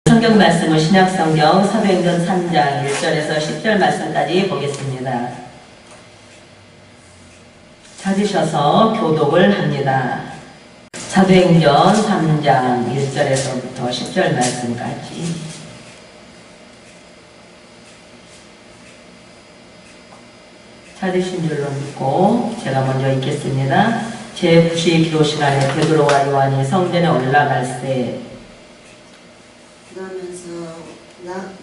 성경 말씀은 신약성경 사도행전 3장 1절에서 10절 말씀까지 보겠습니다. 찾으셔서 교독을 합니다. 사도행전 3장 1절에서부터 10절 말씀까지. 찾으신 줄로 믿고 제가 먼저 읽겠습니다. 제9시 기도 시간에 베드로와 요한이 성전에 올라갈새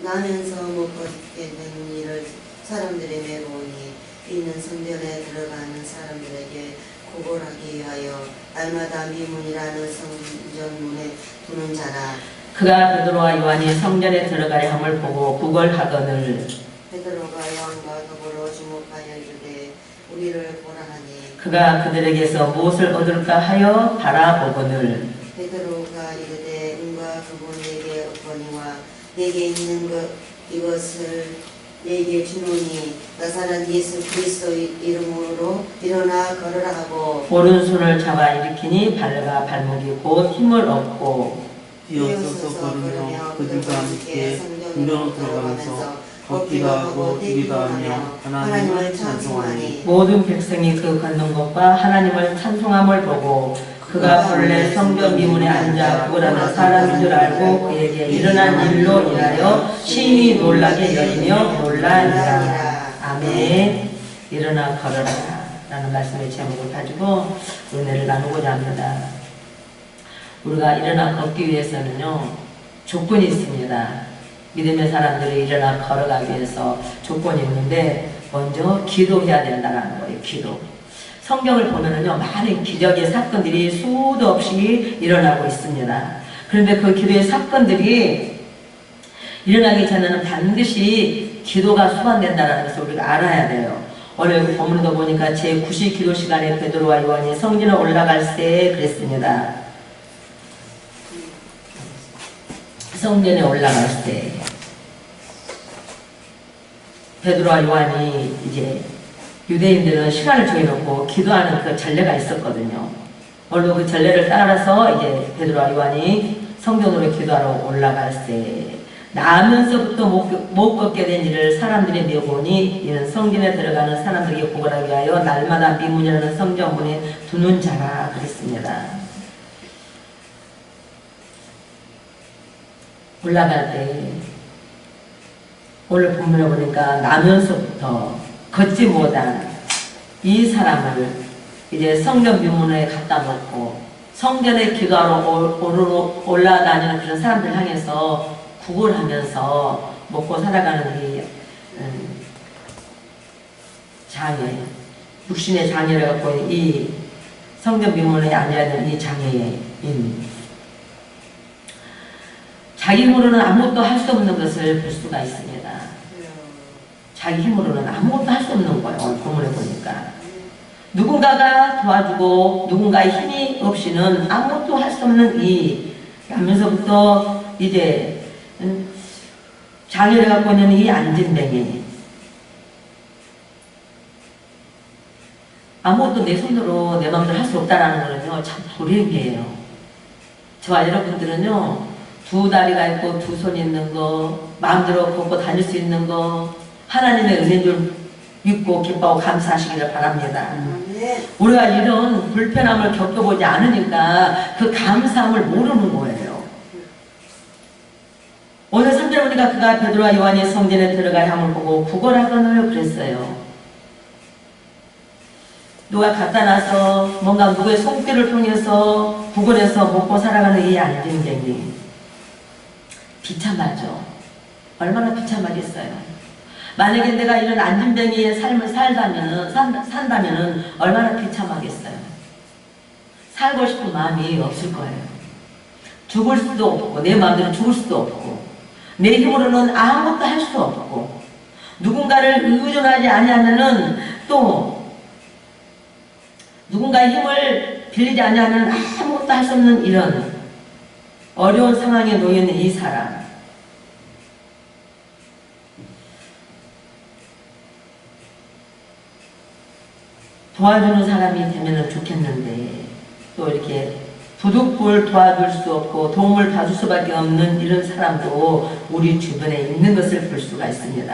나면서 못 걷게 된 일을 사람들이 메고오니 이는 성전에 들어가는 사람들에게 구걸하기 위하여 날마다 미문이라는 성전문에 두는 자라. 그가 베드로와 요한이 성전에 들어가려 함을 보고 구걸하거늘 베드로가 요한과 더불어 주목하여 이르되 우리를 보라 하니 그가 그들에게서 무엇을 얻을까 하여 바라보거늘 베드로가 이르되 은과 그분 내게 없거니와 내게 있는 이것을 내게 주노니 나사렛 예수 그리스도 이름으로 일어나 걸으라 하고 오른손을 잡아 일으키니 발과 발목이 곧 힘을 얻고 뛰어서서 걸으며 그들과 함께 성전으로 들어가면서 걷기도 하고 뛰기도 하며 하나님을 찬송하니 모든 백성이 그 걷는 것과 하나님을 찬송함을 보고 그가 본래 성전 미문에 앉아 구걸하는 사람인 줄 알고 그에게 일어난 일로 인하여 심히 놀라게 여기며 놀라니라. 아멘. 일어나 걸어라 라는 말씀의 제목을 가지고 은혜를 나누고자 합니다. 우리가 일어나 걷기 위해서는요 조건이 있습니다. 믿음의 사람들이 일어나 걸어가기 위해서 조건이 있는데 먼저 기도해야 된다는 거예요. 기도. 성경을 보면은요 많은 기적의 사건들이 수도 없이 일어나고 있습니다. 그런데 그 기도의 사건들이 일어나기 전에는 반드시 기도가 수반된다는 것을 우리가 알아야 돼요. 오늘 본문도 보니까 제9시 기도 시간에 베드로와 요한이 성전에 올라갈 때 그랬습니다. 성전에 올라갈 때 베드로와 요한이 이제 유대인들은 시간을 정해놓고 기도하는 그 전례가 있었거든요. 오늘도 그 전례를 따라서 이제 베드로와 요한이 성전으로 기도하러 올라갈 때 나면서부터 못 걷게 된 일을 사람들이 메고오니 이는 성전에 들어가는 사람들에게 구걸하기 위하여 날마다 미문이라는 성전문에 두는 자라 그랬습니다. 올라갈 때 오늘 본문에 보니까 나면서부터 걷지 못한 이 사람을 이제 성전 미문에 갖다 놓고 성전에 기도하러 올라다니는 그런 사람들 향해서 구걸하면서 먹고 살아가는 이 장애, 육신의 장애를 갖고 있는 이 성전 미문에 앉아있는 이 장애인 자기 힘으로는 아무것도 할 수 없는 것을 볼 수가 있습니다. 자기 힘으로는 아무것도 할 수 없는 거예요. 오늘 본문에 보니까. 누군가가 도와주고 누군가의 힘이 없이는 아무것도 할 수 없는 이 하면서부터 이제 장애를 갖고 있는 이 안진뱅이 아무것도 내 손으로 내 마음대로 할 수 없다라는 거는요 참 불행해요. 저와 여러분들은요 두 다리가 있고 두 손이 있는 거 마음대로 걷고 다닐 수 있는 거 하나님의 은혜인 줄 믿고 기뻐하고 감사하시기를 바랍니다. 우리가 이런 불편함을 겪어보지 않으니까 그 감사함을 모르는 거예요. 오늘 3절 보니까 그가 베드로와 요한이 성전에 들어갈 함을 보고 구걸하거늘 그랬어요. 누가 갖다 놔서 뭔가 누구의 손길을 통해서 구걸해서 먹고 살아가는 이 안진뱅이 비참하죠. 얼마나 비참하겠어요. 만약에 내가 이런 안진뱅이의 삶을 산다면은 얼마나 비참하겠어요. 살고 싶은 마음이 없을 거예요. 죽을 수도 없고 내 마음대로 죽을 수도 없고 내 힘으로는 아무것도 할 수 없고 누군가를 의존하지 아니하면은 또 누군가의 힘을 빌리지 아니하면 아무것도 할 수 없는 이런 어려운 상황에 놓여있는 이 사람 도와주는 사람이 되면 좋겠는데 또 이렇게 부득불 도와줄 수 없고 도움을 받을 수밖에 없는 이런 사람도 우리 주변에 있는 것을 볼 수가 있습니다.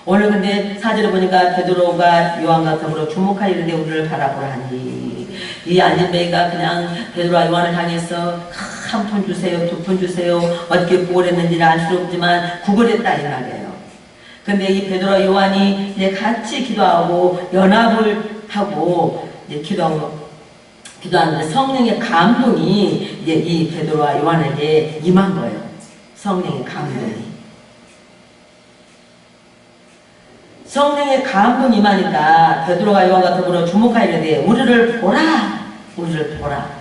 오늘 근데 사절에 보니까 베드로가 요한과 더불어 주목하이르되 우리를 바라보라 하니, 이 안진뱅이가 그냥 베드로와 요한을 향해서 한 푼 주세요, 두 푼 주세요, 어떻게 구걸했는지는 알 수 없지만 구걸했다 이 말이에요. 근데 이 베드로와 요한이 이제 같이 기도하고 연합을 하고 이제 기도하는데 성령의 감동이 이제 이 베드로와 요한에게 임한 거예요. 성령의 감동이. 성령의 감동이 임하니까 베드로가 요한과 더불어 주목하이르되 우리를 보라, 우리를 보라,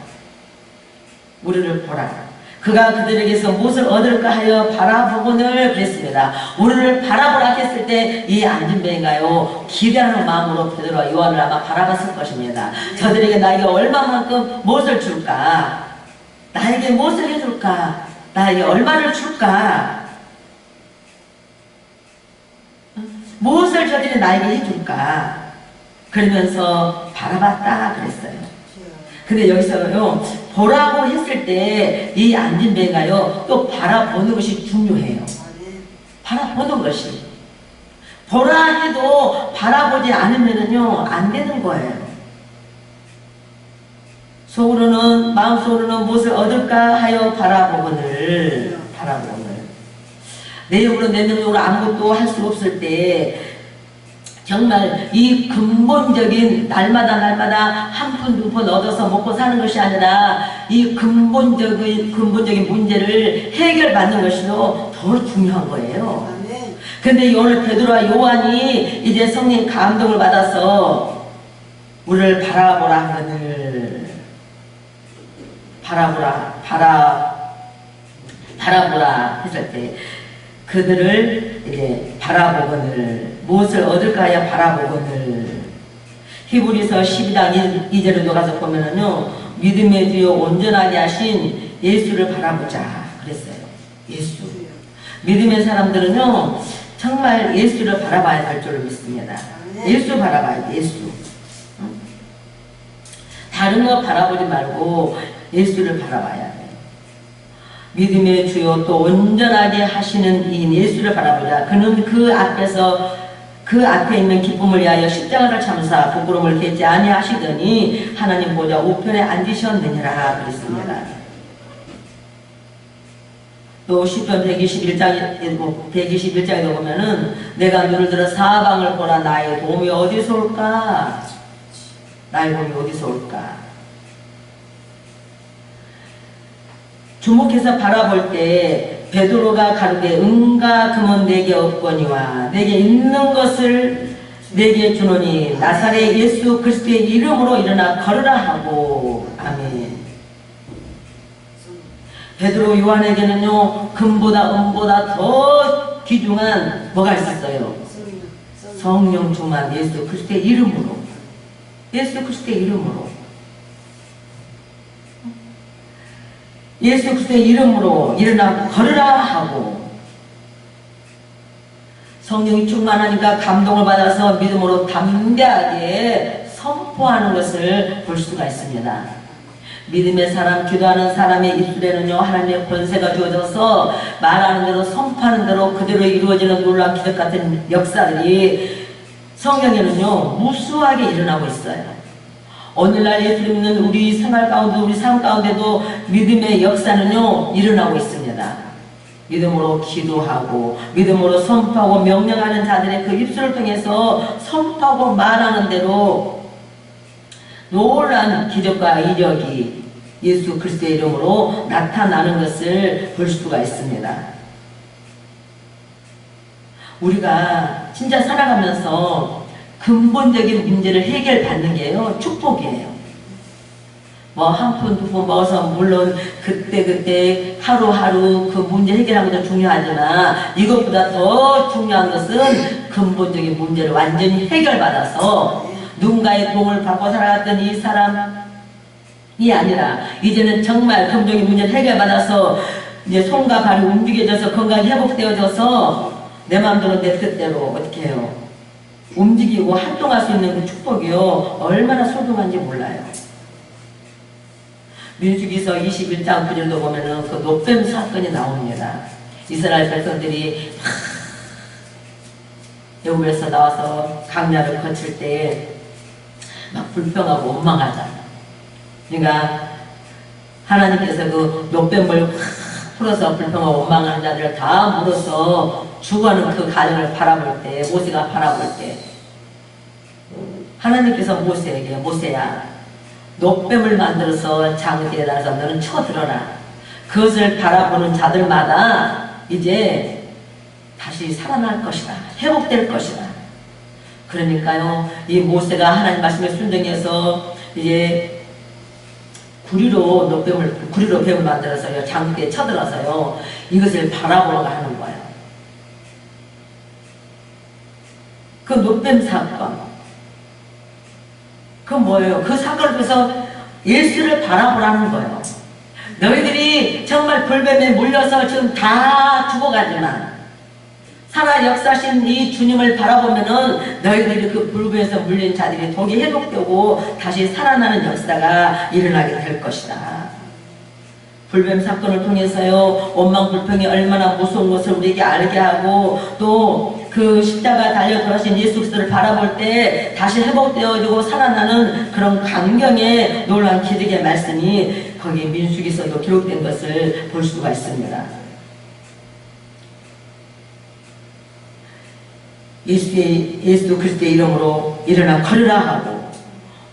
우리를 보라. 그가 그들에게서 무엇을 얻을까 하여 바라보고는 그랬습니다. 우리를 바라보라 했을 때 이 안진뱅이가요 기대하는 마음으로 베드로와 요한을 아마 바라봤을 것입니다. 저들에게 나에게 얼마만큼 무엇을 줄까? 나에게 무엇을 해줄까? 나에게 얼마를 줄까? 무엇을 저들이 나에게 해줄까? 그러면서 바라봤다 그랬어요. 근데 여기서요 보라고 했을 때 이 안진뱅이가요 또 바라보는 것이 중요해요. 바라보는 것이. 보라 해도 바라보지 않으면은요 안 되는 거예요. 속으로는, 마음속으로는 무엇을 얻을까 하여 바라보거늘, 내용으로 내면적으로 아무것도 할 수 없을 때 정말 이 근본적인 날마다 한 푼 두 푼 얻어서 먹고 사는 것이 아니라 이 근본적인 문제를 해결받는 것이요 더 중요한 거예요. 근데 오늘 베드로와 요한이 이제 성령 감동을 받아서 우리를 바라보라 하거늘, 바라보라 했을 때 그들을 이제 바라보거늘, 무엇을 얻을까 하여 바라보거늘. 히브리서 12장 2절로 가서 보면은요 믿음의 주요 온전하게 하신 예수를 바라보자 그랬어요. 예수. 믿음의 사람들은요 정말 예수를 바라봐야 할 줄을 믿습니다. 예수 바라봐야 돼. 예수. 다른 거 바라보지 말고 예수를 바라봐야 돼. 믿음의 주요 또 온전하게 하시는 이 예수를 바라보자. 그는 그 앞에 있는 기쁨을 위하여 십자가를 참사 부끄러움을 깨지 아니하시더니 하나님 보좌 우편에 앉으셨느니라 그랬습니다. 또 시편 121장에 보면은 내가 눈을 들어 사방을 보라 나의 도움이 어디서 올까? 나의 도움이 어디서 올까? 주목해서 바라볼 때 베드로가 가로되 은과 금은 내게 없거니와 내게 있는 것을 내게 주노니 나사렛 예수 그리스도의 이름으로 일어나 걸으라 하고. 아멘. 베드로 요한에게는요 금보다 은보다 더 귀중한 뭐가 있었어요? 성령 충만 예수 그리스도의 이름으로. 예수 그리스도의 이름으로. 예수 그리스도의 이름으로 일어나 걸으라 하고. 성령이 충만하니까 감동을 받아서 믿음으로 담대하게 선포하는 것을 볼 수가 있습니다. 믿음의 사람, 기도하는 사람의 입술에는요 하나님의 권세가 주어져서 말하는 대로 선포하는 대로 그대로 이루어지는 놀라운 기적 같은 역사들이 성경에는요 무수하게 일어나고 있어요. 오늘날 예수 믿는 우리 생활 가운데, 우리 삶 가운데도 믿음의 역사는요 일어나고 있습니다. 믿음으로 기도하고 믿음으로 선포하고 명령하는 자들의 그 입술을 통해서 선포하고 말하는 대로 놀라운 기적과 이적이 예수 그리스도의 이름으로 나타나는 것을 볼 수가 있습니다. 우리가 진짜 살아가면서 근본적인 문제를 해결받는 게요 축복이에요. 뭐 한 푼 두 푼 먹어서 물론 그때 하루하루 그 문제 해결하는 것도 중요하지만 이것보다 더 중요한 것은 근본적인 문제를 완전히 해결받아서 누군가의 도움을 받고 살아갔던 이 사람이 아니라 이제는 정말 근본적인 문제를 해결받아서 이제 손과 발이 움직여져서 건강이 회복되어져서 내 마음대로 내 뜻대로 어떻게 해요? 움직이고 활동할 수 있는 그 축복이요 얼마나 소중한지 몰라요. 민수기서 21장 9절도 보면은 그 노뱀 사건이 나옵니다. 이스라엘 백성들이 애굽에서 나와서 강야를 거칠 때 막 불평하고 원망하잖아. 그러니까 하나님께서 그 노뱀을 풀어서 불평하고 원망하는 자들을 다 물어서 죽어가는 그 가정을 바라볼 때, 모세가 바라볼 때 하나님께서 모세에게, 모세야 노뱀을 만들어서 장대에 달아서 너는 쳐들어라. 그것을 바라보는 자들마다 이제 다시 살아날 것이다. 회복될 것이다. 그러니까요, 이 모세가 하나님 말씀에 순종해서 이제 구리로 뱀을 만들어서요, 장대에 쳐들어서요, 이것을 바라보려고 하는 거예요. 그 노뱀 사건. 그 뭐예요? 그 사건을 통해서 예수를 바라보라는 거예요. 너희들이 정말 불뱀에 물려서 지금 다 죽어가지만 살아 역사하신 이 주님을 바라보면은 너희들이 그 불뱀에서 물린 자들이 독이 회복되고 다시 살아나는 역사가 일어나게 될 것이다. 불뱀 사건을 통해서요, 원망 불평이 얼마나 무서운 것을 우리에게 알게 하고 또 그 십자가 달려 돌아가신 예수 그리스도를 바라볼 때 다시 회복되어지고 살아나는 그런 광경의 놀라운 기적의 말씀이 거기 민수기서도 기록된 것을 볼 수가 있습니다. 예수 그리스도의 이름으로 일어나 걸으라 하고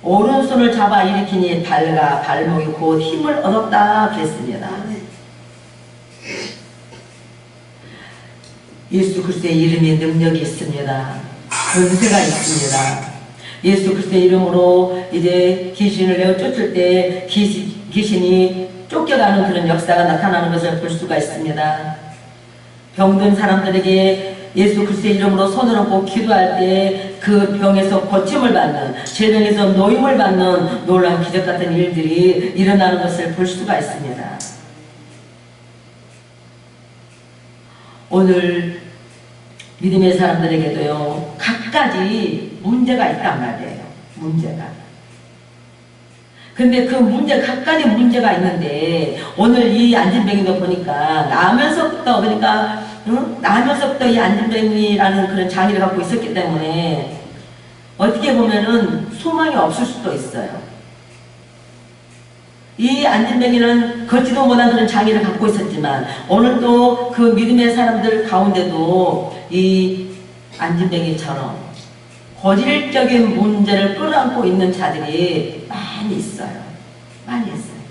오른손을 잡아 일으키니 발과 발목이 곧 힘을 얻었다 그랬습니다. 예수 그리스도의 이름에 능력이 있습니다. 권세가 있습니다. 예수 그리스도의 이름으로 이제 귀신을 내어 쫓을 때 귀신이 쫓겨가는 그런 역사가 나타나는 것을 볼 수가 있습니다. 병든 사람들에게 예수 그리스도의 이름으로 손을 얹고 기도할 때 그 병에서 고침을 받는, 질병에서 노임을 받는 놀라운 기적 같은 일들이 일어나는 것을 볼 수가 있습니다. 오늘 믿음의 사람들에게도요, 각가지 문제가 있단 말이에요. 문제가. 근데 그 문제, 각가지 문제가 있는데, 오늘 이 안진병이도 보니까, 나면서부터 이 안진병이라는 그런 장애를 갖고 있었기 때문에, 어떻게 보면은 소망이 없을 수도 있어요. 이 안진병이는 걷지도 못한 그런 장애를 갖고 있었지만, 오늘 또 그 믿음의 사람들 가운데도 이 안진병이처럼 고질적인 문제를 끌어안고 있는 자들이 많이 있어요. 많이 있어요.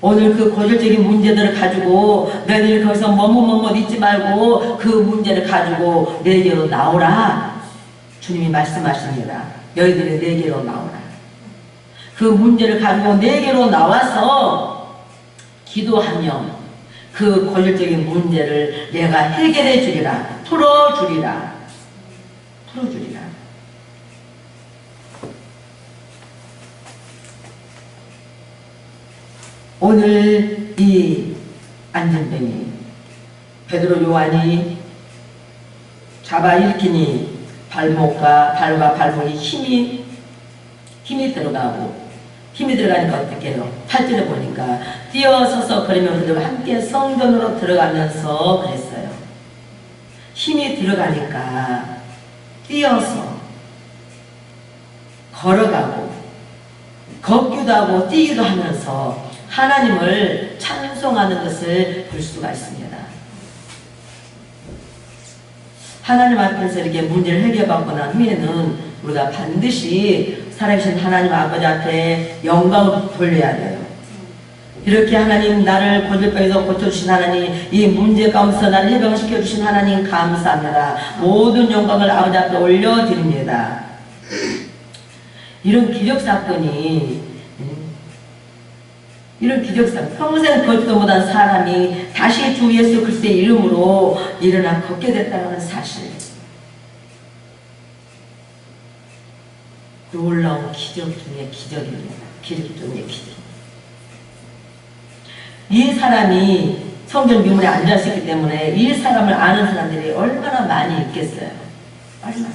오늘 그 고질적인 문제들을 가지고 너희들 거기서 머뭇머뭇 있지 말고 그 문제를 가지고 내게로 나오라. 주님이 말씀하십니다. 너희들이 내게로 나오라. 그 문제를 가지고 내게로 나와서 기도하며 그 고질적인 문제를 내가 해결해 주리라. 풀어주리라. 풀어주리라. 오늘 이 안진병이 베드로 요한이 잡아 일으키니 발과 발목이 힘이 들어가니까 어떻게 해요? 8절에 보니까 뛰어서서 걸으면 그들과 함께 성전으로 들어가면서 그랬어요. 힘이 들어가니까 뛰어서 걸어가고 걷기도 하고 뛰기도 하면서 하나님을 찬송하는 것을 볼 수가 있습니다. 하나님 앞에서 이렇게 문제를 해결받고 난 후에는 우리가 반드시 살아계신 하나님 아버지 앞에 영광을 돌려야 돼요. 이렇게 하나님, 나를 고질병에서 고쳐주신 하나님, 이 문제 가운데서 나를 해방시켜주신 하나님 감사합니다. 모든 영광을 아버지 앞에 올려드립니다. 이런 기적사건이, 평생 걷지도 못한 사람이 다시 주 예수 그리스도의 이름으로 일어나 걷게 됐다는 사실. 놀라운 기적 중에 기적입니다. 기적 중에 기적. 이 사람이 성전 미문에 앉아있기 때문에 이 사람을 아는 사람들이 얼마나 많이 있겠어요. 얼마나.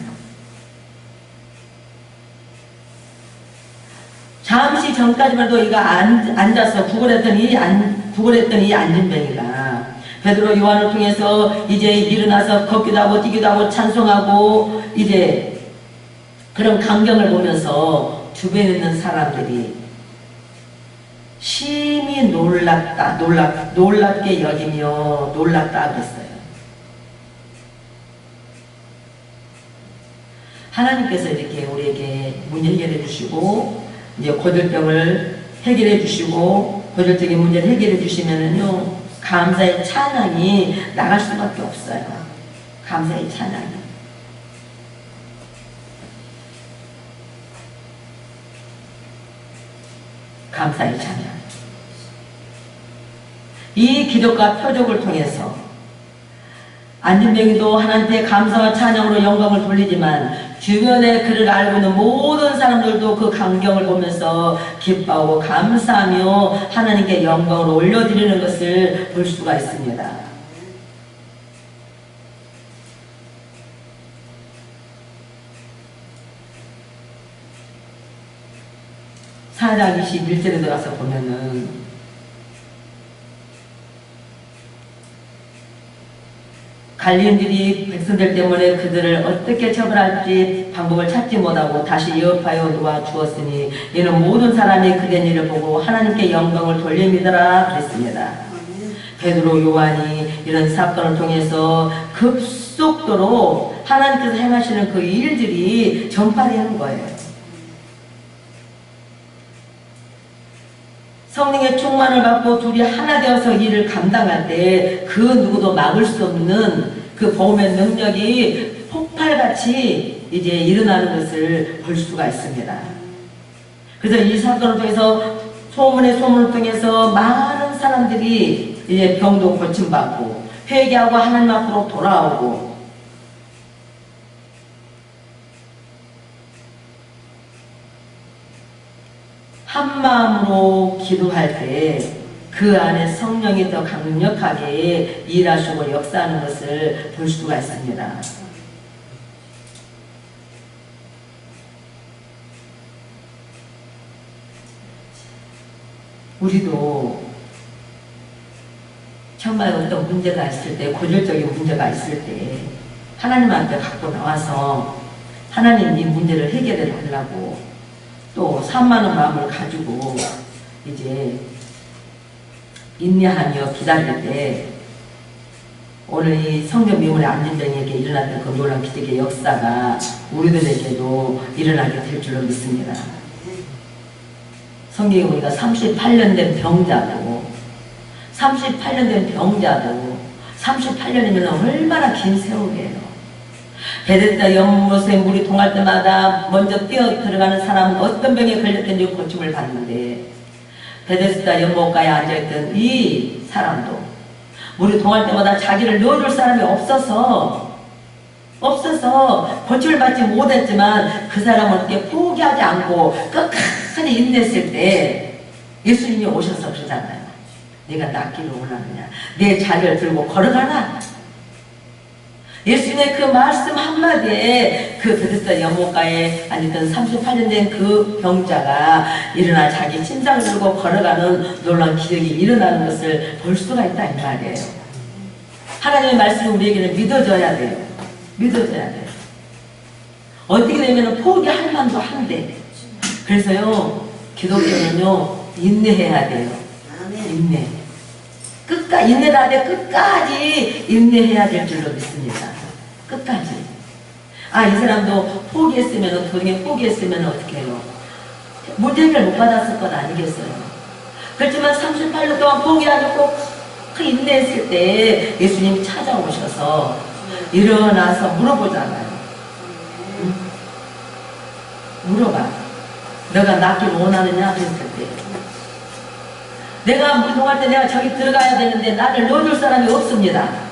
잠시 전까지만 해도 이가 앉아서 구걸했더니 앉은 병이가 베드로 요한을 통해서 이제 일어나서 걷기도 하고 뛰기도 하고 찬송하고 이제 그런 광경을 보면서 주변에 있는 사람들이 심히 놀랍게 여기며 놀랐다 그랬어요. 하나님께서 이렇게 우리에게 문제 해결해 주시고 이제 고들병을 해결해 주시고 고질적인 문제를 해결해 주시면은요 감사의 찬양이 나갈 수밖에 없어요. 감사의 찬양이. 감사의 찬양. 이 기적과 표적을 통해서 안진뱅이도 하나님께 감사와 찬양으로 영광을 돌리지만 주변에 그를 알고 있는 모든 사람들도 그 광경을 보면서 기뻐하고 감사하며 하나님께 영광을 올려드리는 것을 볼 수가 있습니다. 사장 21절에 들어가서 보면은 관리인들이 백성들 때문에 그들을 어떻게 처벌할지 방법을 찾지 못하고 다시 여호와여 놓아 주었으니 이는 모든 사람이 그된 일을 보고 하나님께 영광을 돌림이더라 그랬습니다. 베드로 요한이 이런 사건을 통해서 급속도로 하나님께서 행하시는 그 일들이 전파되는 거예요. 성령의 충만을 받고 둘이 하나 되어서 일을 감당할 때 그 누구도 막을 수 없는 그 복음의 능력이 폭발같이 이제 일어나는 것을 볼 수가 있습니다. 그래서 이 사건을 통해서 소문을 통해서 많은 사람들이 이제 병도 고침받고 회개하고 하나님 앞으로 돌아오고 한 마음으로 기도할 때 그 안에 성령이 더 강력하게 일하시고 역사하는 것을 볼 수가 있습니다. 우리도 정말 어떤 문제가 있을 때, 고질적인 문제가 있을 때 하나님한테 갖고 나와서 하나님 이 문제를 해결해 달라고 또 산만한 마음을 가지고 이제 인내하며 기다릴 때 오늘 이 성경 미문의 안진병에게 일어났던 그 놀라운 기적의 역사가 우리들에게도 일어나게 될 줄로 믿습니다. 성경에 보니까 38년 된 병자도 38년이면 얼마나 긴 세월이에요. 베데스다 연못에 물이 동할 때마다 먼저 뛰어 들어가는 사람은 어떤 병에 걸렸든지 고침을 받는데 베데스다 연못가에 앉아있던 이 사람도 물이 동할 때마다 자기를 넣어줄 사람이 없어서 고침을 받지 못했지만 그 사람을 이렇게 포기하지 않고 끝까지 인내했을 때 예수님이 오셔서 그러잖아요. 네가 낫기를 원하느냐? 내 자리를 들고 걸어가라. 예수님의 그 말씀 한마디에 그 베데스다 연못가에 앉았던 38년 된 그 병자가 일어나 자기 침상을 들고 걸어가는 놀라운 기적이 일어나는 것을 볼 수가 있다 이 말이에요. 하나님의 말씀이 우리에게는 믿어져야 돼요. 믿어져야 돼요. 어떻게 되면 포기할 만도 한데 그래서요 기독교는요 인내해야 돼요. 인내. 끝까지 인내를 하되 끝까지 인내해야 될 줄로 믿습니다. 끝까지. 이 사람도 포기했으면 도중에 포기했으면 어떻게 해요? 문제 해결 못 받았을 것 아니겠어요? 그렇지만 38년 동안 포기하고 인내했을 때 예수님이 찾아오셔서 일어나서 물어보잖아요. 응? 물어봐. 너가 낫길 원하느냐? 그랬을 때 내가 물 동할 때 내가 저기 들어가야 되는데 나를 넣어줄 사람이 없습니다.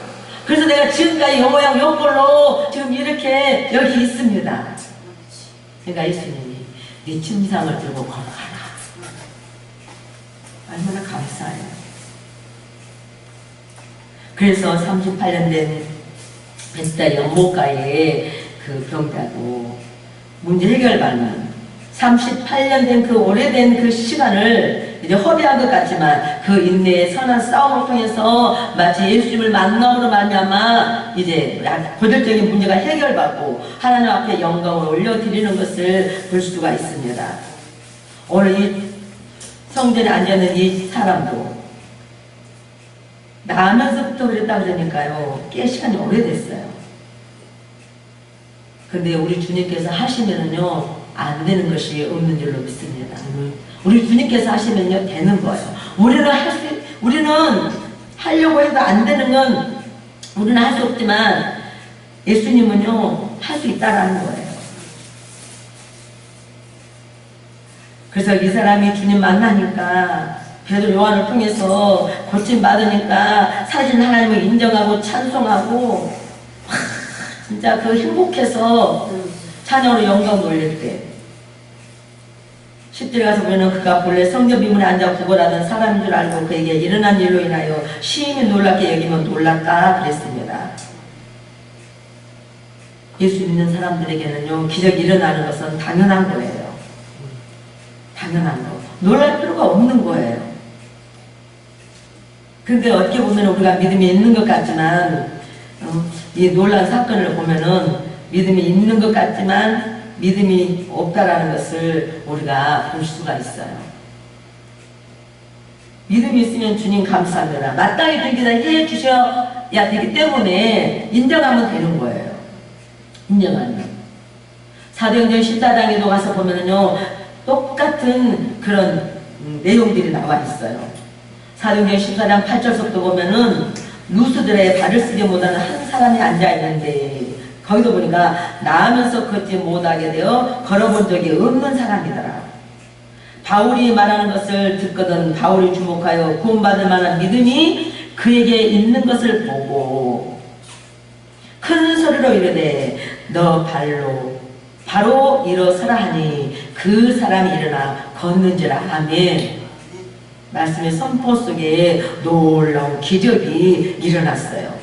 그래서 내가 지금까지 요 모양 요 꼴로 지금 이렇게 여기 있습니다. 그러니까 예수님이 네 침상을 들고 걸어가라. 얼마나 감사해요. 그래서 38년 된 베데스다 연못가에 그 병자도 문제 해결받는 38년 된 그 오래된 그 시간을 이제 허비한 것 같지만 그 인내의 선한 싸움을 통해서 마치 예수님을 만남으로 말미암아 이제 고질적인 문제가 해결받고 하나님 앞에 영광을 올려드리는 것을 볼 수가 있습니다. 오늘 이 성전에 앉아있는 이 사람도 나면서부터 그랬다 그러니까요. 꽤 시간이 오래됐어요. 근데 우리 주님께서 하시면은요 안 되는 것이 없는 줄로 믿습니다. 우리 주님께서 하시면요 되는 거예요. 우리는 하려고 해도 안 되는 건 우리는 할 수 없지만 예수님은요 할 수 있다라는 거예요. 그래서 이 사람이 주님 만나니까 베드로 요한을 통해서 고침 받으니까 사실 하나님을 인정하고 찬송하고 진짜 그 행복해서 찬양으로 영광 돌릴 때 10절에 가서 보면 그가 본래 성전 비문에 앉아 구걸하던 사람인 줄 알고 그에게 일어난 일로 인하여 시인이 놀랍게 여기면 놀랐다 그랬습니다. 예수 믿는 사람들에게는요 기적이 일어나는 것은 당연한 거예요. 당연한 거. 놀랄 필요가 없는 거예요. 근데 어떻게 보면 우리가 믿음이 있는 것 같지만 이 놀란 사건을 보면은 믿음이 있는 것 같지만 믿음이 없다라는 것을 우리가 볼 수가 있어요. 믿음이 있으면 주님 감사합니다. 마땅히 주기다 해 주셔야 되기 때문에 인정하면 되는 거예요. 인정하면. 사도행전 14장에도 가서 보면은요 똑같은 그런 내용들이 나와 있어요. 사도행전 14장 8절부터 보면은 루스드라의 발을 쓰지 못하는 한 사람이 앉아있는데 거기도 보니까 나으면서 걷지 못하게 되어 걸어본 적이 없는 사람이더라. 바울이 말하는 것을 듣거든 바울이 주목하여 구원받을 만한 믿음이 그에게 있는 것을 보고 큰 소리로 이르되 너 발로 바로 일어서라 하니 그 사람이 일어나 걷는지라. 아멘. 말씀의 선포 속에 놀라운 기적이 일어났어요.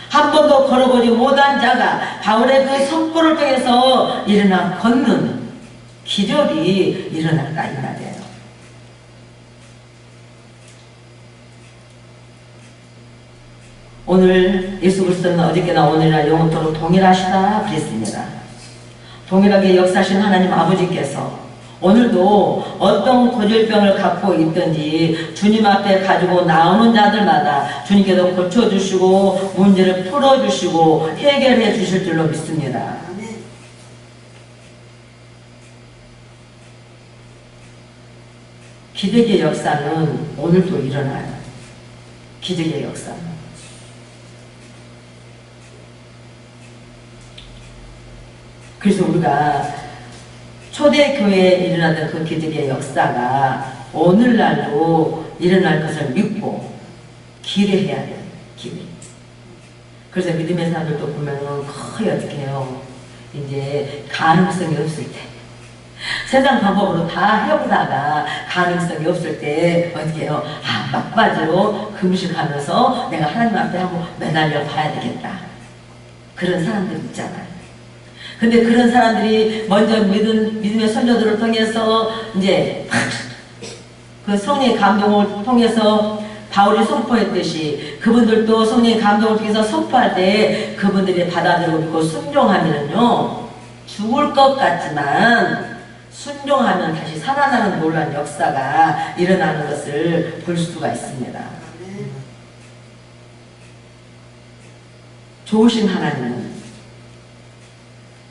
한 번도 걸어보지 못한 자가 바울의 그 선포를 통해서 일어나 걷는 기적이 일어났다 이 말이에요. 오늘 예수 그리스도는 어저께나 오늘이나 영원토록 동일하시다 그랬습니다. 동일하게 역사하신 하나님 아버지께서 오늘도 어떤 고질병을 갖고 있든지 주님 앞에 가지고 나오는 자들마다 주님께서 고쳐주시고 문제를 풀어주시고 해결해 주실 줄로 믿습니다. 기적의 역사는 오늘도 일어나요. 기적의 역사는. 그래서 우리가 초대교회에 일어나던 그 기적의 역사가 오늘날도 일어날 것을 믿고 기대해야 돼요. 기대. 그래서 믿음의 사람들도 보면은 거의 어떻게 해요. 이제 가능성이 없을 때 세상 방법으로 다 해보다가 가능성이 없을 때 어떻게 해요. 막바지로 금식하면서 내가 하나님 앞에 한번 매달려 봐야 되겠다. 그런 사람들 있잖아요. 근데 그런 사람들이 먼저 믿음의 선조들을 통해서 이제 그 성령의 감동을 통해서 바울이 선포했듯이 그분들도 성령의 감동을 통해서 선포할 때 그분들이 받아들이고 믿고 순종하면은요 죽을 것 같지만 순종하면 다시 살아나는 놀라운 역사가 일어나는 것을 볼 수가 있습니다. 좋으신 하나님은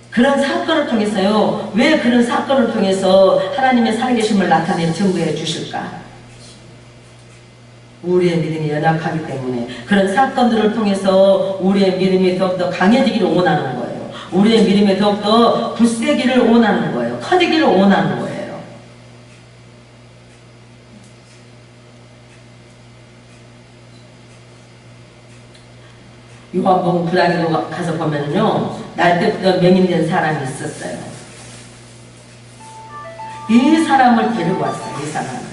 그런 사건을 통해서요, 왜 그런 사건을 통해서 하나님의 살아계심을 나타내 증거해 주실까? 우리의 믿음이 연약하기 때문에 그런 사건들을 통해서 우리의 믿음이 더욱더 강해지기를 원하는 거예요. 우리의 믿음이 더욱더 굳세기를 원하는 거예요. 커지기를 원하는 거예요. 요한복음 9장에도 가서 보면요, 날 때부터 맹인된 사람이 있었어요. 이 사람을 데리고 왔어요. 이 사람을.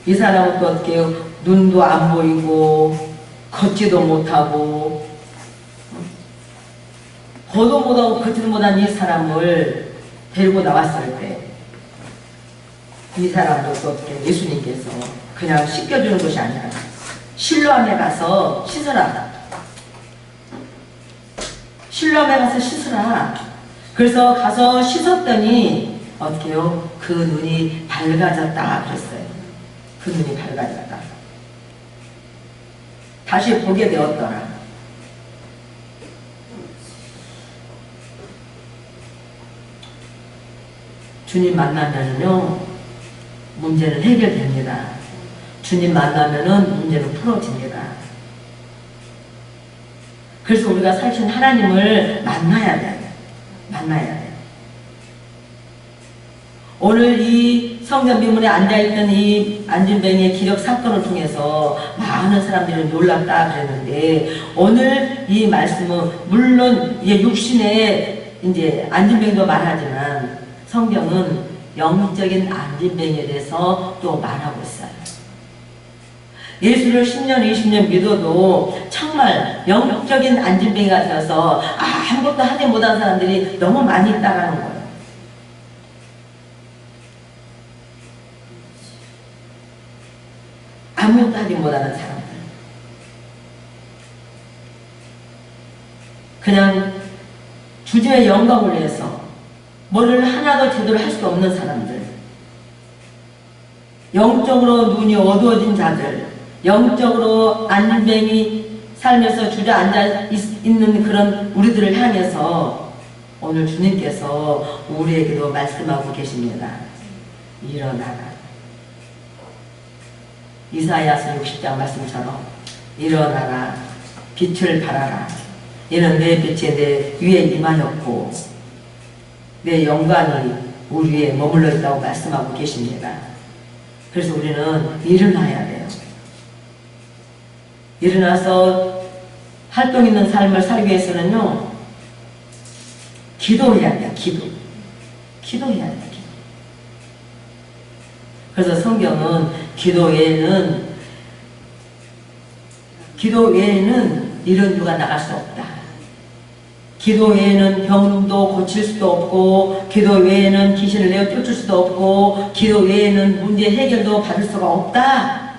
이 사람은 또 어떻게 해요? 눈도 안 보이고 걷지도 못하고 거도 못하고 걷지도 못한 이 사람을 데리고 나왔을 때 이 사람도 또 어떻게 예수님께서 그냥 씻겨주는 것이 아니라 실로암에 가서 씻어라. 실로암에 가서 씻으라. 그래서 가서 씻었더니 어떻게요? 그 눈이 밝아졌다 그랬어요. 그 눈이 밝아졌다. 다시 보게 되었더라. 주님 만나면요 문제는 해결됩니다. 주님 만나면은 문제는 풀어집니다. 그래서 우리가 사실 하나님을 만나야 돼요. 만나야 돼요. 오늘 이 성전 미문에 앉아있던 이 안진뱅이의 기력 사건을 통해서 많은 사람들이 놀랐다 그랬는데, 오늘 이 말씀은 물론 이제 육신의 이제 안진뱅이도 말하지만 성경은 영적인 안진뱅이에 대해서 또 말하고 있어요. 예수를 10년, 20년 믿어도 정말 영적인 안진뱅이가 되어서 아무것도 하지 못한 사람들이 너무 많이 있다라는 거예요. 아무것도 하지 못하는 사람들. 그냥 주님의 영광을 위해서 뭐를 하나도 제대로 할 수 없는 사람들, 영적으로 눈이 어두워진 자들, 영적으로 안진뱅이 살면서 주저앉아 있는 그런 우리들을 향해서 오늘 주님께서 우리에게도 말씀하고 계십니다. 일어나라. 이사야서 60장 말씀처럼 일어나라, 빛을 발하라. 이는 내 빛이 내 위에 임하였고 내 영광이 우리 위에 머물러 있다고 말씀하고 계십니다. 그래서 우리는 일어나야 돼요. 일어나서 활동 있는 삶을 살기 위해서는요, 기도해야 돼요. 기도해야 돼요. 그래서 성경은 기도 외에는 이런 이유가 나갈 수 없다. 기도 외에는 병도 고칠 수도 없고, 기도 외에는 귀신을 내어 쫓을 수도 없고, 기도 외에는 문제 해결도 받을 수가 없다.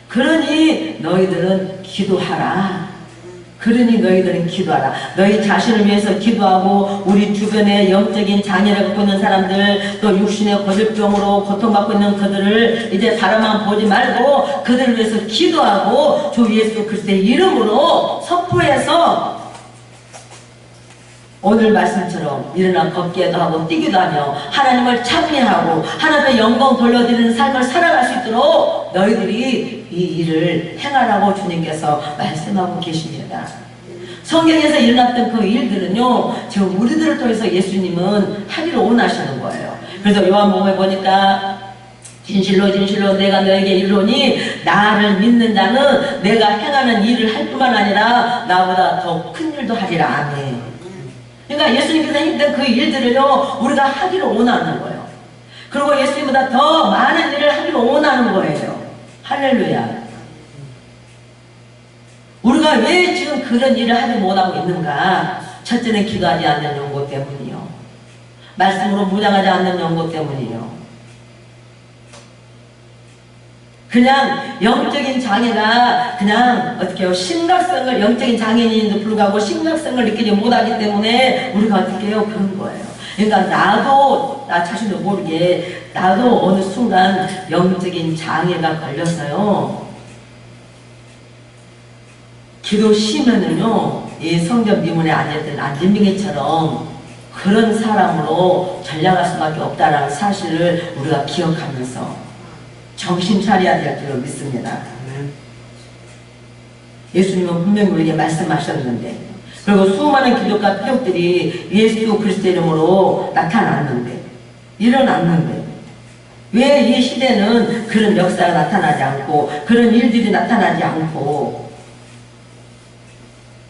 그러니 너희들은 기도하라. 그러니 너희들은 기도하라. 너희 자신을 위해서 기도하고, 우리 주변에 영적인 장애를 갖고 있는 사람들, 또 육신의 고질병으로 고통받고 있는 그들을 이제 바라만 보지 말고 그들을 위해서 기도하고 주 예수 그리스도의 이름으로 선포해서 오늘 말씀처럼 일어나 걷기도 하고 뛰기도 하며 하나님을 찬미하고 하나님의 영광 돌려드리는 삶을 살아갈 수 있도록 너희들이 이 일을 행하라고 주님께서 말씀하고 계십니다. 성경에서 일어났던 그 일들은요, 지금 우리들을 통해서 예수님은 하기를 원하시는 거예요. 그래서 요한복음에 보니까 진실로 진실로 내가 너에게 이르노니 나를 믿는 자는 내가 행하는 일을 할 뿐만 아니라 나보다 더 큰 일도 하리라. 아멘. 그러니까 예수님께서 했던 그 일들을요, 우리가 하기를 원하는 거예요. 그리고 예수님보다 더 많은 일을 하기를 원하는 거예요. 할렐루야. 우리가 왜 지금 그런 일을 하지 못하고 있는가? 첫째는 기도하지 않는 연고 때문이요. 말씀으로 무장하지 않는 연고 때문이요. 그냥 영적인 장애가 그냥 어떻게 해요? 심각성을, 영적인 장애인에도 불구하고 심각성을 느끼지 못하기 때문에 우리가 어떻게 해요? 그런 거예요. 그러니까 나도, 나 자신도 모르게 나도 어느 순간 영적인 장애가 걸렸어요. 기도 쉬면은요, 이 성전 미문에 앉았던 안진뱅이처럼 그런 사람으로 전락할 수밖에 없다라는 사실을 우리가 기억하면서 정신 차려야 될 줄로 믿습니다. 예수님은 분명히 우리에게 말씀하셨는데, 그리고 수많은 기적과 표적들이 예수 그리스도 이름으로 나타났는데, 일어났는데, 왜 이 시대는 그런 역사가 나타나지 않고 그런 일들이 나타나지 않고,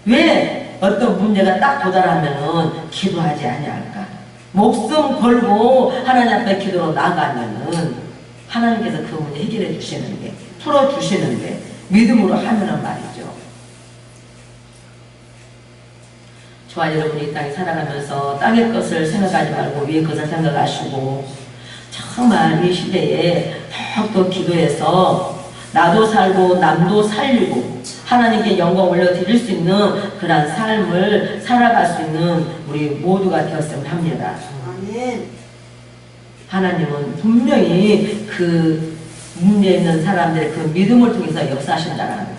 왜 어떤 문제가 딱 도달하면은 기도하지 아니할까? 목숨 걸고 하나님 앞에 기도로 나가면은 하나님께서 그 문제 해결해 주시는데, 풀어 주시는데, 믿음으로 하면은 말이죠. 저와 여러분이 이 땅에 살아가면서 땅의 것을 생각하지 말고 위의 것을 생각하시고 정말 이 시대에 더욱더 기도해서 나도 살고 남도 살리고 하나님께 영광 올려드릴 수 있는 그런 삶을 살아갈 수 있는 우리 모두가 되었으면 합니다. 아멘. 하나님은 분명히 그 문제 있는 사람들의 그 믿음을 통해서 역사하신다는 거예요.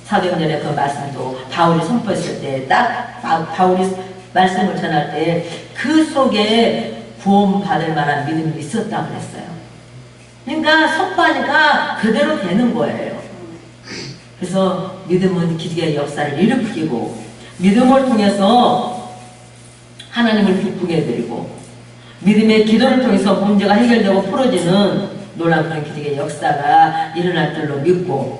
사도행전의 그 말씀도 바울이 선포했을 때 딱 바울이 말씀을 전할 때 그 속에 구원받을 만한 믿음이 있었다고 그랬어요. 그러니까 선포하니까 그대로 되는 거예요. 그래서 믿음은 기적의 역사를 일으키고 믿음을 통해서 하나님을 기쁘게 해드리고 믿음의 기도를 통해서 문제가 해결되고 풀어지는 놀라운 그런 기적의 역사가 일어날 줄로 믿고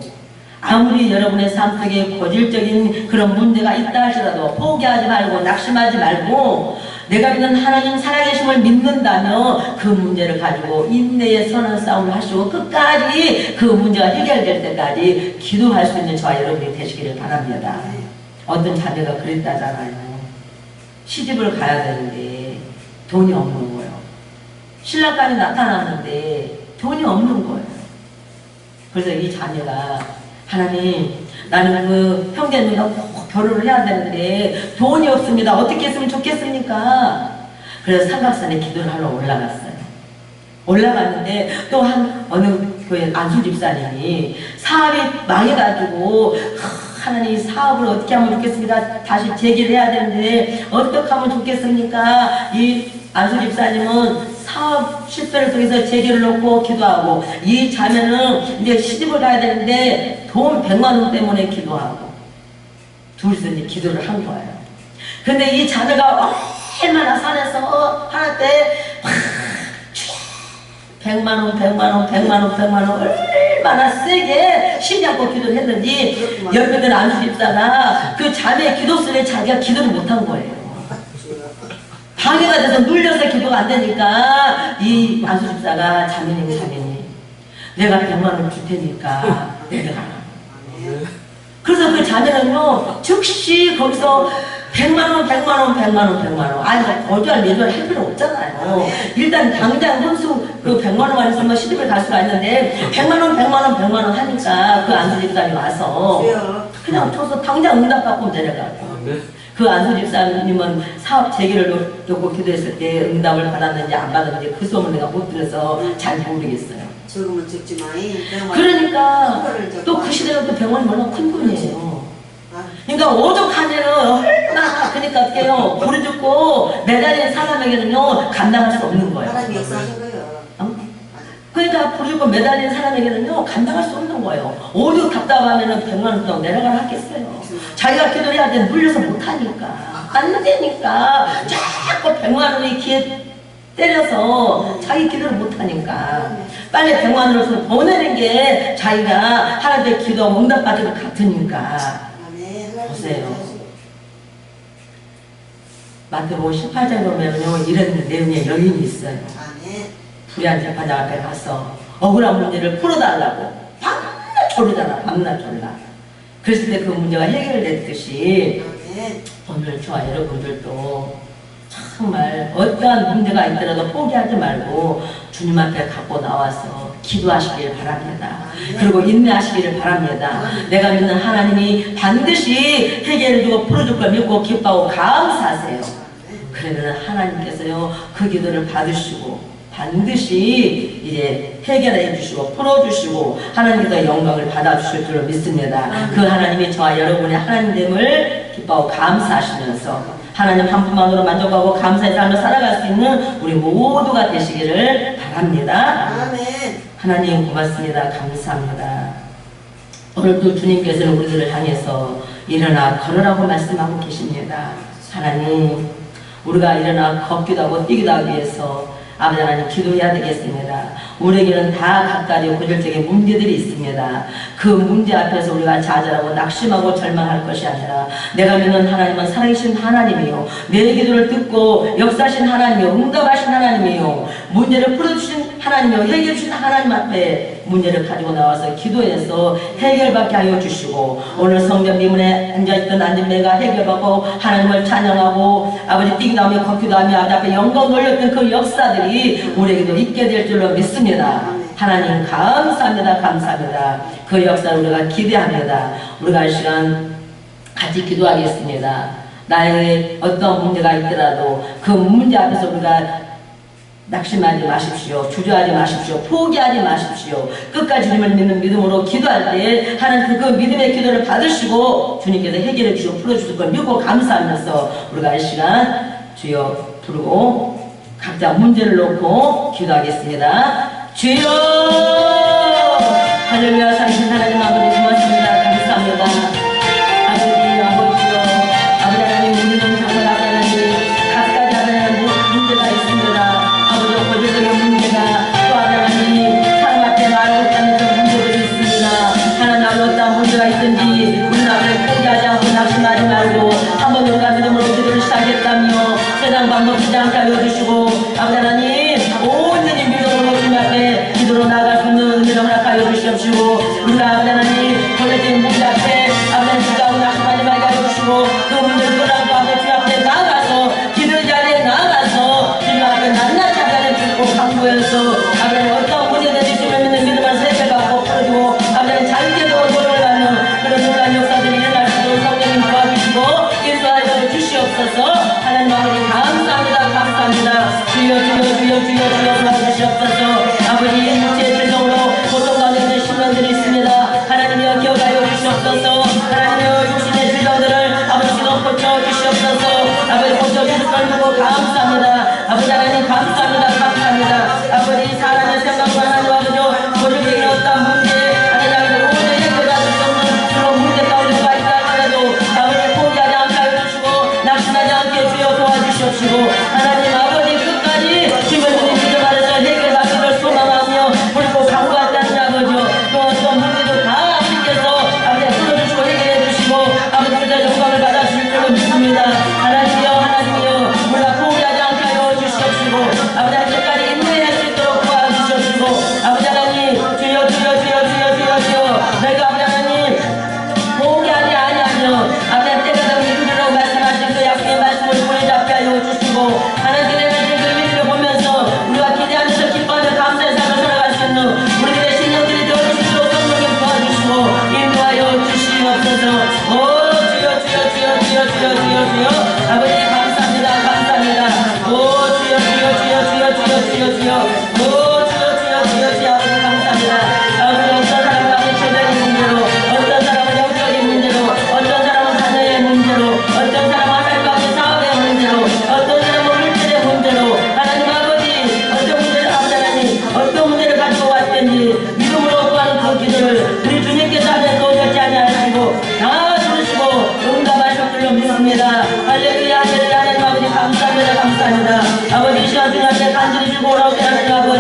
아무리 여러분의 삶 속에 고질적인 그런 문제가 있다 할지라도 포기하지 말고 낙심하지 말고 내가 믿는 하나님 살아계심을 믿는다면 그 문제를 가지고 인내의 선한 싸움을 하시고 끝까지 그 문제가 해결될 때까지 기도할 수 있는 저와 여러분이 되시기를 바랍니다. 어떤 자매가 그랬다잖아요. 시집을 가야 되는데 돈이 없는 거예요. 신랑까지 나타났는데 돈이 없는 거예요. 그래서 이 자매가 하나님, 나는 그 형제님과 꼭 결혼을 해야 되는데 돈이 없습니다. 어떻게 했으면 좋겠습니까? 그래서 삼각산에 기도를 하러 올라갔어요. 올라갔는데 또 한 어느 교회 안수 집사님이 사업이 망해가지고 하나님 사업을 어떻게 하면 좋겠습니까? 다시 재기를 해야 되는데 어떻게 하면 좋겠습니까? 이 안수 집사님은 사업 실패를 통해서 재기를 놓고 기도하고 이 자매는 이제 시집을 가야 되는데 돈 100만 원 때문에 기도하고 둘이서 이제 기도를 한 거예요. 근데 이 자매가 얼마나 산에서 하나 때 100만 원, 100만 원, 100만 원, 100만 원 얼마나 세게 쉬지 않고 기도를 했는지 옆에들 안수 집사가 그 자매의 기도 소리에 자기가 기도를 못한 거예요. 방해가 돼서 눌려서 기도가 안 되니까 이 안수 집사가 자매님 내가 100만 원 줄 테니까 내가 그래서 그 자매는요 즉시 거기서 100만 원, 100만 원, 100만 원, 100만 원. 아니, 거주할 내주할 할 필요 없잖아요. 일단 당장 혼수 그 100만 원만 있으면 시집을 갈 수가 있는데 100만 원, 100만 원, 100만 원 하니까 그 안수 집사님이 와서 그냥 줘서 당장 응답받고 내려가고. 그 안수 집사님은 사업 재개를 놓고 기도했을 때 응답을 받았는지 안 받았는지 그 소문을 내가 못 들어서 잘 모르겠어요. 적으면 적지만 그러니까 또 그 시대는 또 100원이 얼마나 큰 돈이에요. 그러니까 오죽하면은 얼마나 그러니까 어때요? 고리 죽고 매달린 사람에게는요 감당할 수 없는 거예요. 하나님 역사하신 거예요. 그러니까 고리 죽고 매달린 사람에게는요 감당할 수 없는 거예요. 오죽 답답하면은 100만 원 더 내려가라 하겠어요. 자기가 기도를 해야 돼 물려서 못하니까 안 되니까 자꾸 100만 원이 귀에 때려서 자기 기도를 못하니까 빨리 100만 원을 보내는 게 자기가 하나님의 기도 응답받을 것 같으니까. 보세요. 마태복음 18장에 보면요 이런 내용의 여인이 있어요. 불의한 재판장 앞에 가서 억울한 문제를 풀어달라고 밤낮 졸르잖아. 밤낮 졸라. 그랬을 때 그 문제가 해결됐듯이 오늘 저와 여러분들도 정말 어떠한 문제가 있더라도 포기하지 말고 주님 앞에 갖고 나와서 기도하시길 바랍니다. 그리고 인내하시기를 바랍니다. 내가 믿는 하나님이 반드시 해결해주고 풀어줄 걸 믿고 기뻐하고 감사하세요. 그러면 하나님께서요 그 기도를 받으시고 반드시 이제 해결해 주시고 풀어주시고 하나님께서 영광을 받아주실 줄로 믿습니다. 그 하나님이 저와 여러분의 하나님됨을 기뻐하고 감사하시면서 하나님 한 분만으로 만족하고 감사의 삶을 살아갈 수 있는 우리 모두가 되시기를 바랍니다. 아멘. 하나님 고맙습니다. 감사합니다. 오늘도 주님께서는 우리들을 향해서 일어나 걸으라고 말씀하고 계십니다. 하나님 우리가 일어나 걷기도 하고 뛰기도 하기 위해서 아버지 하나님 기도해야 되겠습니다. 우리에게는 다 각가지 고질적인 문제들이 있습니다. 그 문제 앞에서 우리가 좌절하고 낙심하고 절망할 것이 아니라 내가 믿는 하나님은 살아계신 하나님이요, 내 기도를 듣고 역사하신 하나님이요, 응답하신 하나님이요, 문제를 풀어주신 하나님이요, 해결해 주신 하나님 앞에 문제를 가지고 나와서 기도해서 해결받게 하여 주시고, 오늘 성전 미문에 앉아있던 안전매가 해결받고 하나님을 찬양하고 아버지 뛰기도 하며 걷기도 하며 아버지 앞에 영광 돌렸던 그 역사들이 우리에게도 있게 될 줄로 믿습니다. 하나님 감사합니다. 감사합니다. 그 역사를 우리가 기대합니다. 우리가 이 시간 같이 기도하겠습니다. 나에게 어떤 문제가 있더라도 그 문제 앞에서 우리가 낙심하지 마십시오. 주저하지 마십시오. 포기하지 마십시오. 끝까지 주님을 믿는 믿음으로 기도할 때 하나님 그 믿음의 기도를 받으시고 주님께서 해결해 주시고 풀어주실 걸 믿고 감사하면서 우리가 이 시간 주여 부르고 각자 문제를 놓고 기도하겠습니다. 주여! 할렐루야. 살아계신 하나님 아버지 고맙습니다. 감사합니다. 아버지요. 아버지 하나님 우리는 정말 하나님 각가지 하나님 문제가 있습니다. 아버지 고질적인 문제가 또 하나님 사람 앞에 알고 있다는 그런 문제들이 있습니다. 하나님 알고 어떤 문제가 있든지 우리는 앞에 포기하지 않고 낙심하지 말고 한번 우리가 믿음으로 기도를 시작했다며 세상 방법이지 않게 알려주시고 아버지 하나님 온전히 믿음으로 주님 앞에 기도로 나아갈 수 있는 은혜를 허락하여 주시옵시고 우리가 아버지 하나님 걸려진 문제 앞에 아버지 주가고 낙심하지 말게 하여 주시고 그 문제를 떠나고 아버지 주 앞에 나아가서 기도 자리에 나아가서 주님 앞에 낱낱이 하나님 듣고 강구해서 아버지 어떤 문제든지 주님 믿는 믿음을 세배받고 풀어주고 아버지 잘게도 노력을 하는 그런 놀라운 역사들이 일어날 수 있도록 성령님 도와주시고 인도하여 주시옵소서. 하나님 아버지 감사합니다. 감사합니다. 주여 도와주시옵소서. 아버지 육체의 질병으로 고통 가운데 있는 신령들이 있습니다. 하나님이여 기억하여 주시옵소서. 하나님이여 육신의 질병들을 아버지 지금 고쳐주시옵소서. 아버지 고쳐주실 걸 믿고 감사합니다. 아버지 하나님 감사합니다. 감사합니다. 아버지 사람의 생각과 하나님 아버지 고집이 어떤 문제 하나님 오늘 해결받을 수 없는 그런 문제 가운데 가 있다 하더라도 아버지 포기하지 않게 하여 주시고 낙심하지 않게 주여 도와주시옵시고 하나님 아버지 끝까지 주님을 믿음 안에서 해결받기를 소망하며 불고 강구한다는 아버지요 또 어떤 문제도 다 아버지께서 아버지 풀어주시고 해결해 주시고 아버지 그들 영광을 받아주실 줄로 믿습니다. 하나님이여 우리가 포기하지 않게 하여 주시옵시고 아버지 끝까지 인내할 수 있도록 도와주시옵시고 아버지 하나님 주여 내가 아버지 하나님 포기하지 아니하며 아버지 때가 되면 이루리라고 말씀하신 그 약속의 말씀을 보내잡게 하여 주시고 하나님의 그 일을 보면서 우리가 기대하면서 기뻐하며 감사의 삶을 살아갈 수 있는 우리들의 신령들이 되어주시도록 성령님 도와주시고 인도하여 주시옵소서. 오 주여 아버지 감사합니다. 오 주여 아버지 감사합니다. 아버지 어떤 사람은 아버지 재정의 문제로 어떤 사람은 영적인 문제로 어떤 사람은 자녀의 문제로 어떤 사람은 하나님과 함께 사업의 문제로 어떤 사람은 물질의 문제로 하나님 아버지 어떤 문제를 아버지 하나님 어떤 문제를 가지고 왔든지 믿음으로 구하는 그 기도를 우리 주님께서 하늘 거절지 아니하시고 다 들으시고 응답하실 줄로 믿습니다. 할렐루야 하나님 아버지 감사합니다. 아버지 이 시간 주님 앞에 간절히 주고 오라고 하는 아버지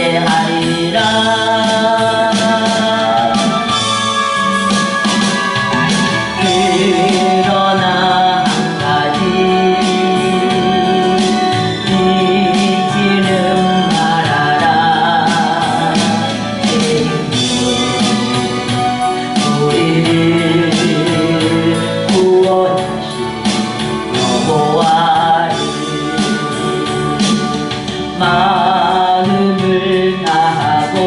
먹게 하리라. 그러나 한 가지 잊지는 말아라. 우리를 구원하신 여호와를 마음을 다하고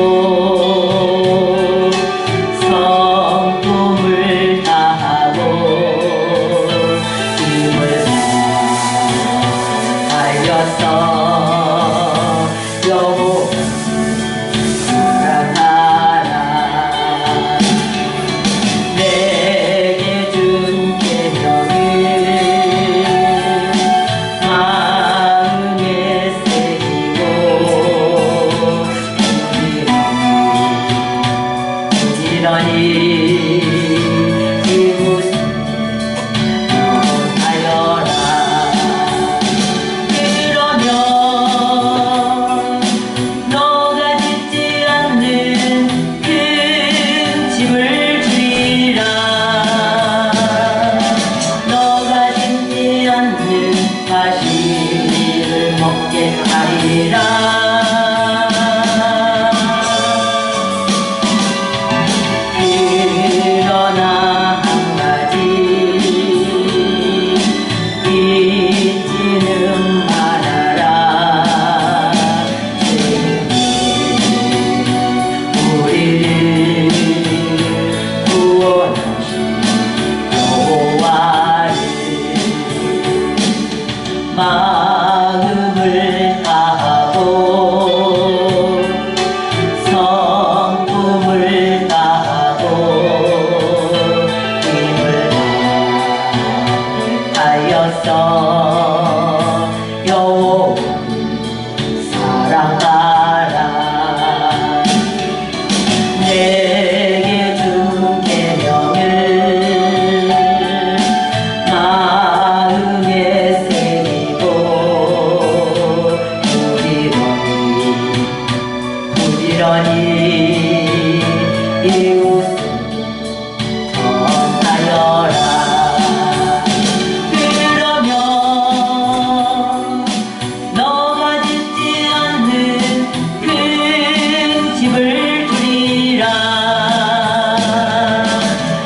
성품을 다하고 힘을 다하여서 여호와 사랑하라. 내게 준 계명을 마음에 새기고 부지런히 이웃을 하여라. 그러면 너가 짓지 않는 큰 집을 주리라. 너가 짓지 않는 가시를 먹게 하리라. 그러나 한 가지 잊지는 말아라. 우리를 구원하신 여호와를 마음을 다하고 성품을 다하고 힘을 다하여서 여호와를 사랑하라. 내게 준 계명을 마음에 새기고 부지런히 이웃을 전하여라. 그러면 너가 짓지 않는 큰 집을 주리라.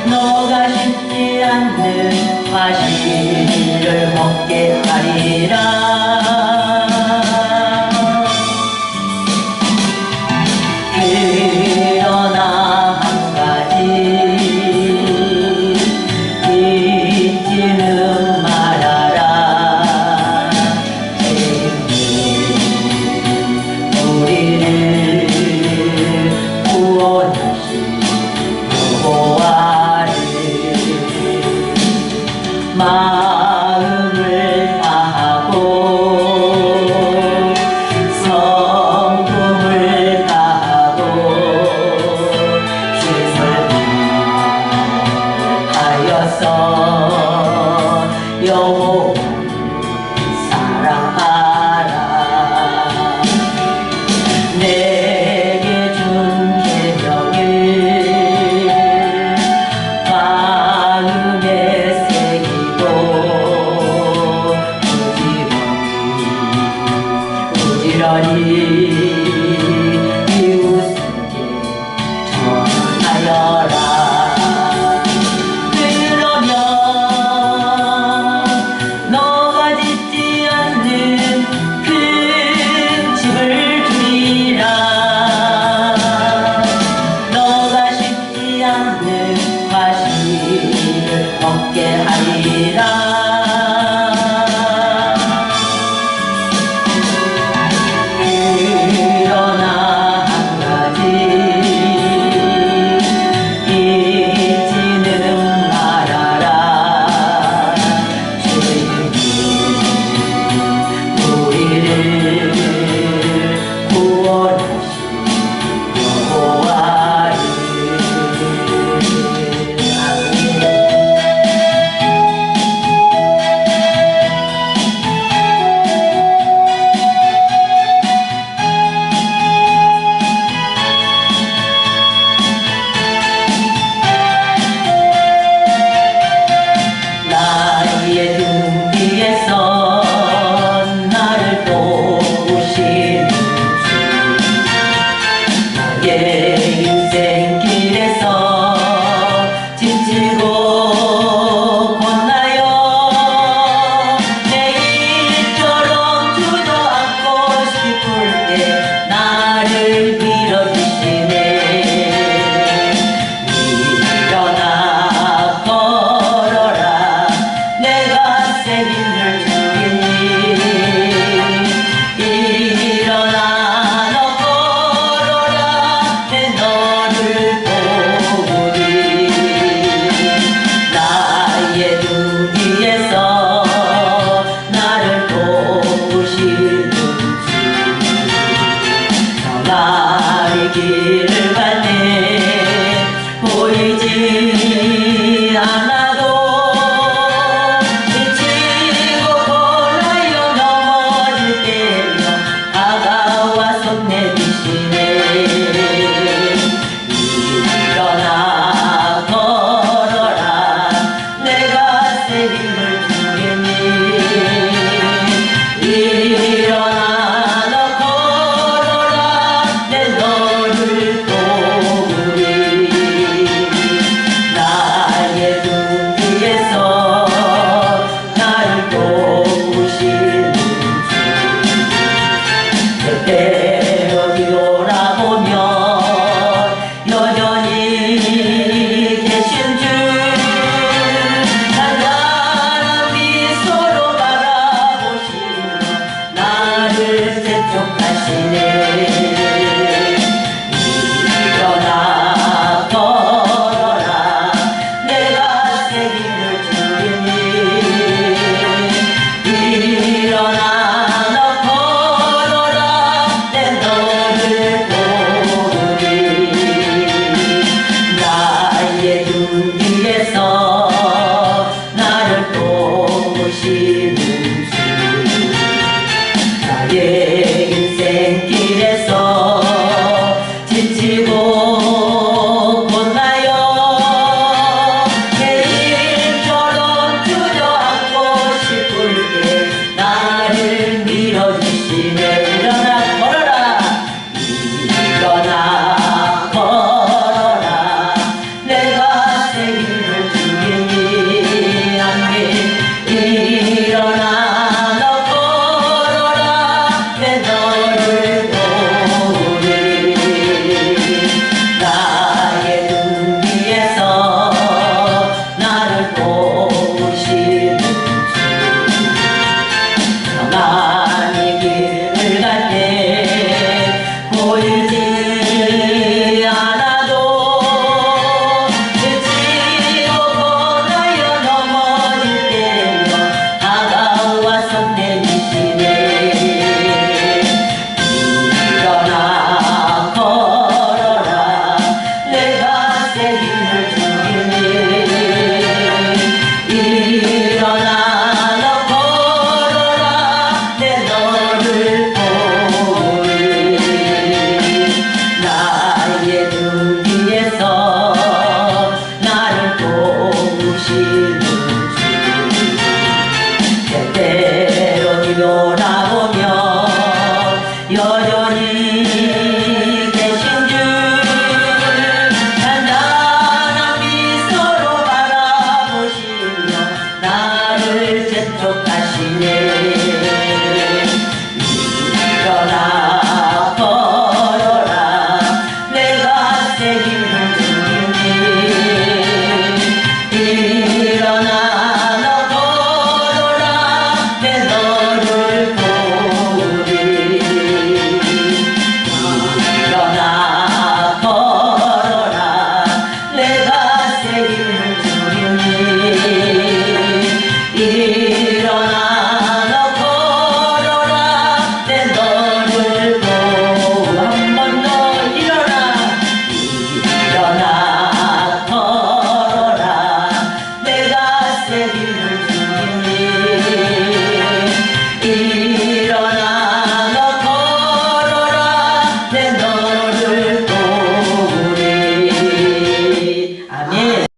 너가 심지 않는 과실을 먹게 하리라. 그러나 한 내 인생길에서 지치고 걷나요. 내일처럼 주저앉고 싶을 때 나를 밀어주시네. 일어나 걸어라, 내가 새 힘을 주겠니. 일어나 너 걸어라, 내 너를 보리. 나의 등 뒤에서 나를 도우시는 주, 나의 길을 갈 때 보이지 않아.